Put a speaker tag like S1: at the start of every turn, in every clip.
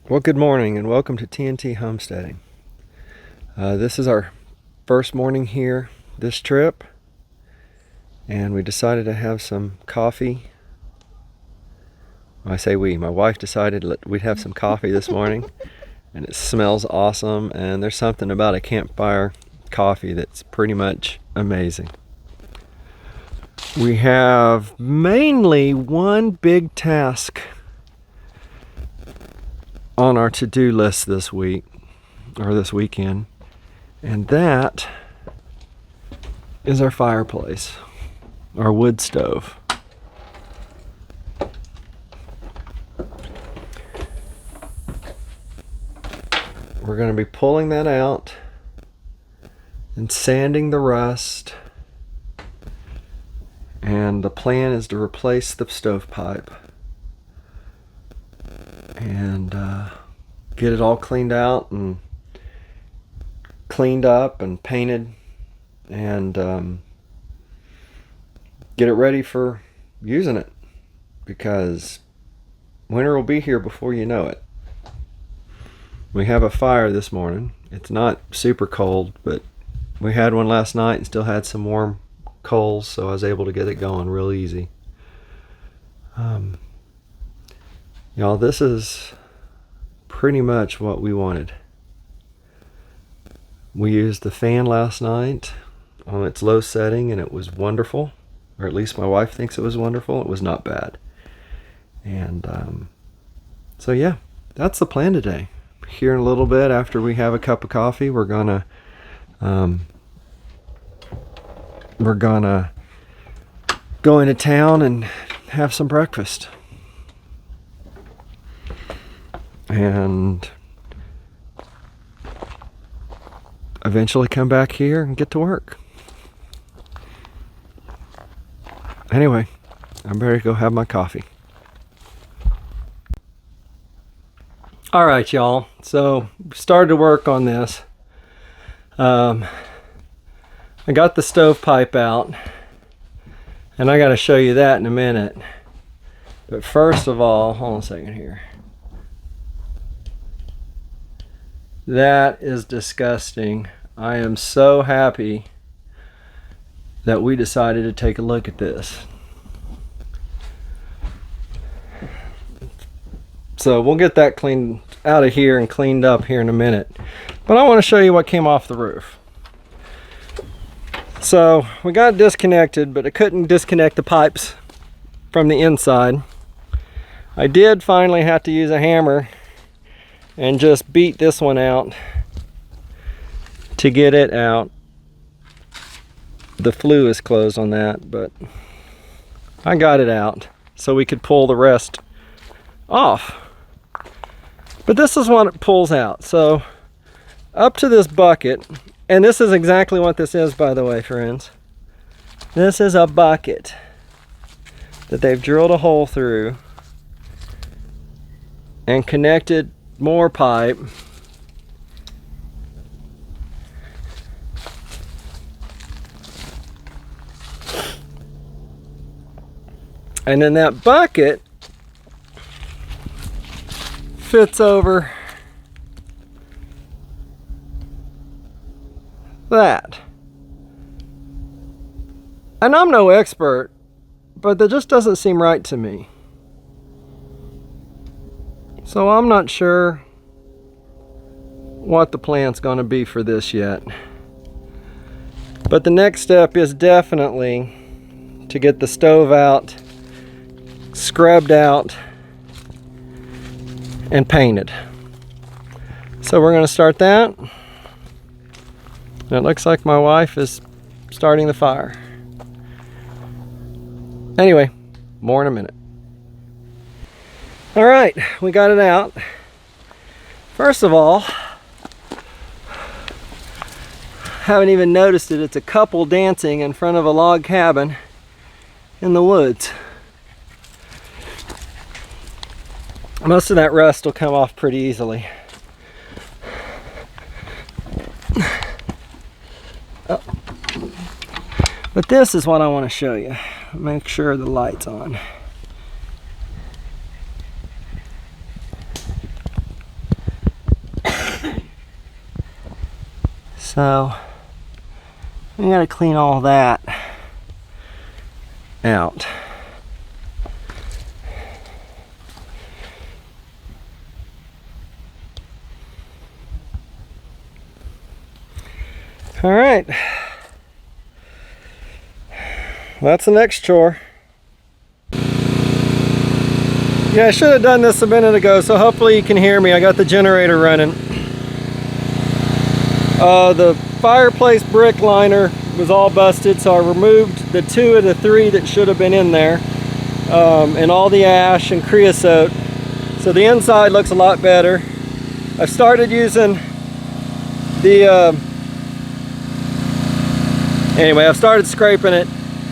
S1: Well, good morning and welcome to TNT Homesteading. This is our first morning here this trip, and we decided to have some coffee. Well, I say we, my wife decided we'd have some coffee this morning, and it smells awesome, and there's something about a campfire coffee that's pretty much amazing. We have mainly one big task on our to-do list this week, or this weekend, and that is our fireplace, our wood stove. We're going to be pulling that out and sanding the rust, and the plan is to replace the stovepipe and get it all cleaned out and cleaned up and painted, and get it ready for using it, because winter will be here before you know it. We have a fire this morning. It's not super cold, but we had one last night and still had some warm coals, so I was able to get it going real easy. Y'all, this is pretty much what we wanted. We used the fan last night on its low setting, and it was wonderful, or at least my wife thinks it was wonderful. It was not bad. And so yeah, that's the plan today. Here in a little bit, after we have a cup of coffee, we're gonna go into town and have some breakfast, and eventually come back here and get to work. Anyway, I'm ready to go have my coffee. All right, y'all. So started to work on this. I got the stovepipe out, and I got to show you that in a minute. But first of all, hold on a second here. That is disgusting. I am so happy that we decided to take a look at this. So we'll get that cleaned out of here and cleaned up here in a minute. But I want to show you what came off the roof. So we got disconnected, but I couldn't disconnect the pipes from the inside. I did finally have to use a hammer and just beat this one out to get it out. The flue is closed on that, but I got it out so we could pull the rest off. But this is what it pulls out. So up to this bucket, and this is exactly what this is, by the way, friends. This is a bucket that they've drilled a hole through and connected more pipe. And then that bucket fits over that. And I'm no expert, but that just doesn't seem right to me. So I'm not sure what the plan's going to be for this yet. But the next step is definitely to get the stove out, scrubbed out, and painted. So we're going to start that. And it looks like my wife is starting the fire. Anyway, more in a minute. All right, we got it out. First of all, haven't even noticed it. It's a couple dancing in front of a log cabin in the woods. Most of that rust will come off pretty easily. Oh. But this is what I want to show you. Make sure the light's on. So we gotta clean all that out. All right, that's the next chore. Yeah, I should have done this a minute ago, so hopefully you can hear me. I got the generator running. The fireplace brick liner was all busted, so I removed the 2 of the 3 that should have been in there, and all the ash and creosote. So the inside looks a lot better. I've started using the anyway, I've started scraping it,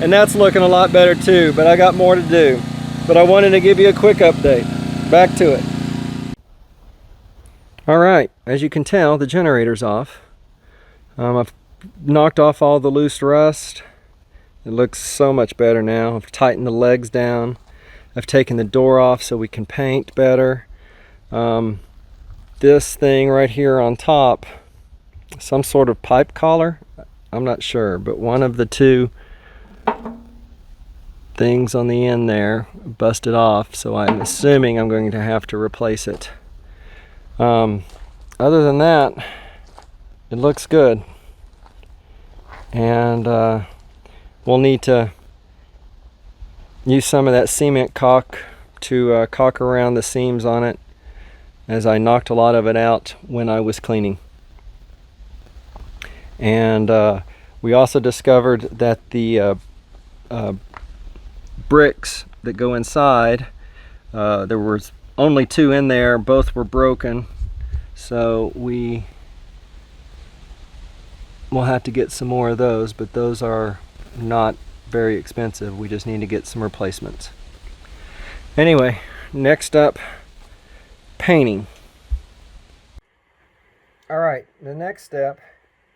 S1: and that's looking a lot better too, but I got more to do. But I wanted to give you a quick update. Back to it. All right, as you can tell, the generator's off. I've knocked off all the loose rust. It looks so much better now. I've tightened the legs down. I've taken the door off so we can paint better. This thing right here on top, some sort of pipe collar, I'm not sure, but one of the 2 things on the end there busted off, so I'm assuming I'm going to have to replace it. Other than that, it looks good, and we'll need to use some of that cement caulk to caulk around the seams on it, as I knocked a lot of it out when I was cleaning. And we also discovered that the bricks that go inside, there was only 2 in there, both were broken, so we will have to get some more of those, but those are not very expensive. We just need to get some replacements. Anyway, next up, painting. All right, the next step,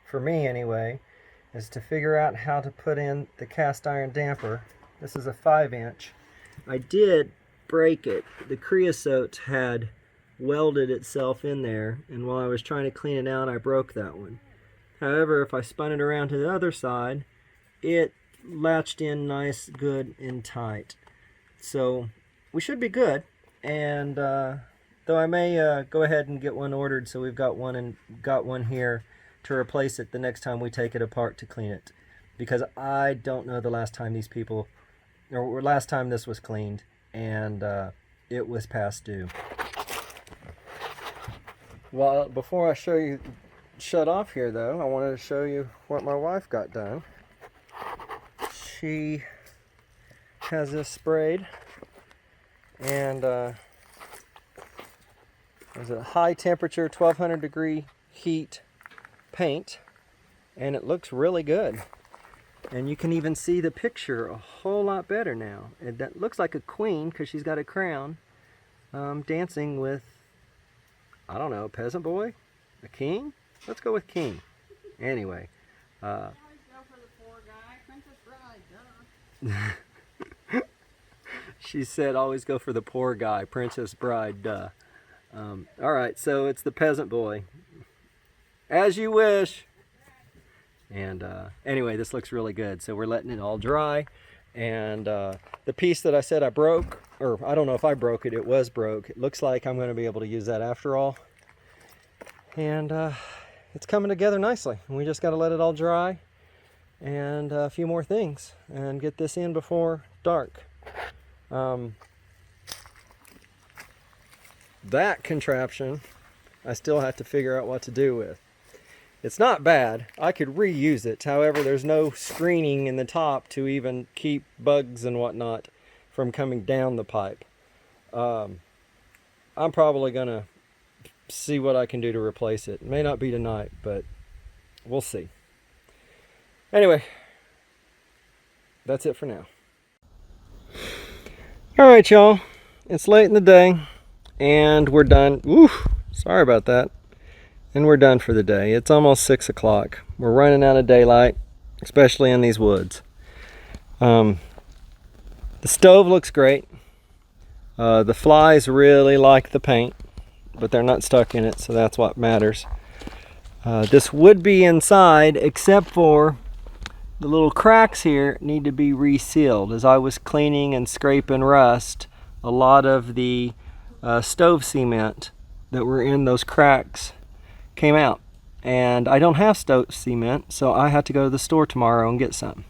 S1: for me anyway, is to figure out how to put in the cast iron damper. This is a 5-inch. I did break it. The creosote had welded itself in there, and while I was trying to clean it out, I broke that one. However, if I spun it around to the other side, it latched in nice, good, and tight. So we should be good. And though I may go ahead and get one ordered, so we've got one here to replace it the next time we take it apart to clean it, because I don't know the last time these people, or last time this was cleaned, and it was past due. Well, before I shut off here though, I wanted to show you what my wife got done. She has this sprayed, and there's a high temperature 1200 degree heat paint, and it looks really good. And you can even see the picture a whole lot better now. That looks like a queen because she's got a crown, dancing with, I don't know, a peasant boy, a king. Let's go with king. Anyway, always go for the poor guy, Princess Bride, duh. She said, "Always go for the poor guy, Princess Bride, duh." All right, so it's the peasant boy. As you wish. And anyway, this looks really good. So we're letting it all dry. And the piece that I said I broke, or I don't know if I broke it, it was broke. It looks like I'm going to be able to use that after all. And it's coming together nicely. We just got to let it all dry and a few more things and get this in before dark. That contraption, I still have to figure out what to do with. It's not bad. I could reuse it. However, there's no screening in the top to even keep bugs and whatnot from coming down the pipe. I'm probably going to see what I can do to replace it. It may not be tonight, but we'll see. Anyway, that's it for now. All right, y'all. It's late in the day, and we're done. Oof, sorry about that. And we're done for the day. It's almost 6 o'clock. We're running out of daylight, especially in these woods. The stove looks great. The flies really like the paint, but they're not stuck in it, so that's what matters. This would be inside, except for the little cracks here need to be resealed. As I was cleaning and scraping rust, a lot of the stove cement that were in those cracks came out. And I don't have stove cement, so I had to go to the store tomorrow and get some.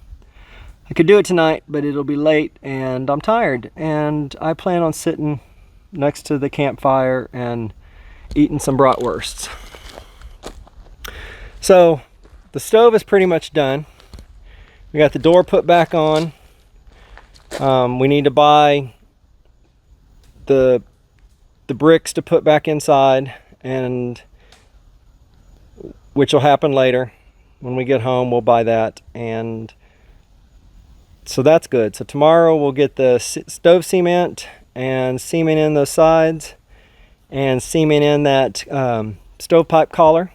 S1: I could do it tonight, but it'll be late and I'm tired. And I plan on sitting next to the campfire and eating some bratwursts. So the stove is pretty much done. We got the door put back on. We need to buy the bricks to put back inside, and which will happen later. When we get home, we'll buy that, and so that's good. So tomorrow we'll get the stove cement and cement in those sides and cement in that stovepipe collar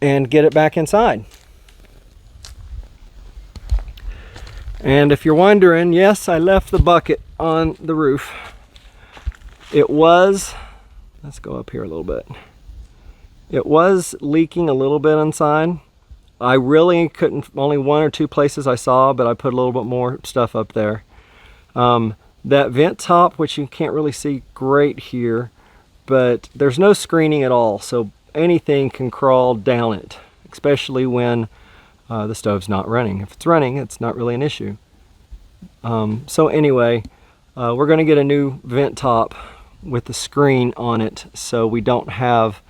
S1: and get it back inside. And if you're wondering, yes, I left the bucket on the roof. It was, let's go up here a little bit. It was leaking a little bit inside. I really couldn't, only one or two places I saw, but I put a little bit more stuff up there. That vent top, which you can't really see great here, but there's no screening at all, so anything can crawl down it, especially when the stove's not running. If it's running, it's not really an issue. So anyway, we're going to get a new vent top with the screen on it, so we don't have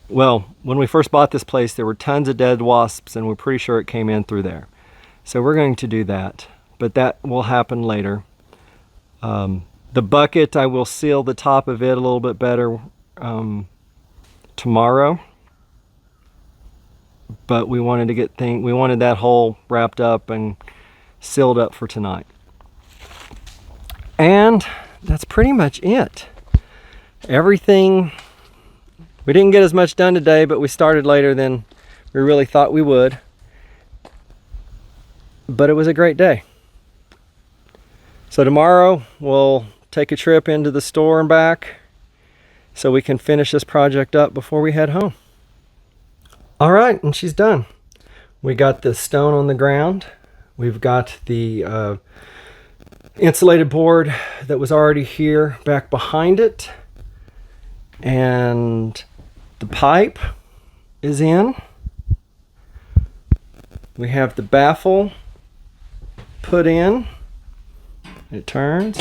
S1: well, when we first bought this place, there were tons of dead wasps, and we're pretty sure it came in through there. So we're going to do that, but that will happen later. The bucket, I will seal the top of it a little bit better tomorrow. But we wanted to get we wanted that hole wrapped up and sealed up for tonight. And that's pretty much it. Everything, we didn't get as much done today, but we started later than we really thought we would. But it was a great day. So tomorrow we'll take a trip into the store and back so we can finish this project up before we head home. All right, and she's done. We got the stone on the ground. We've got the insulated board that was already here back behind it. And the pipe is in. We have the baffle put in. It turns.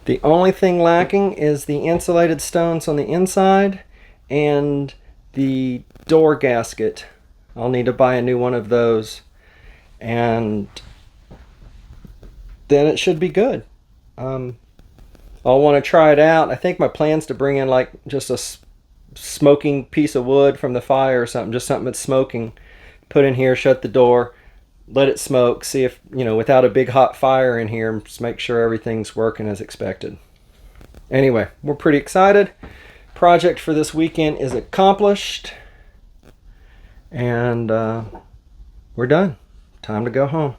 S1: The only thing lacking is the insulated stones on the inside and the door gasket. I'll need to buy a new one of those, and then it should be good. I'll want to try it out. I think my plan's to bring in like just a smoking piece of wood from the fire or something, just something that's smoking, put in here, shut the door, let it smoke, see if, you know, without a big hot fire in here, just make sure everything's working as expected. Anyway, we're pretty excited. Project for this weekend is accomplished, and we're done. Time to go home.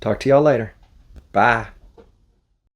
S1: Talk to y'all later. Bye.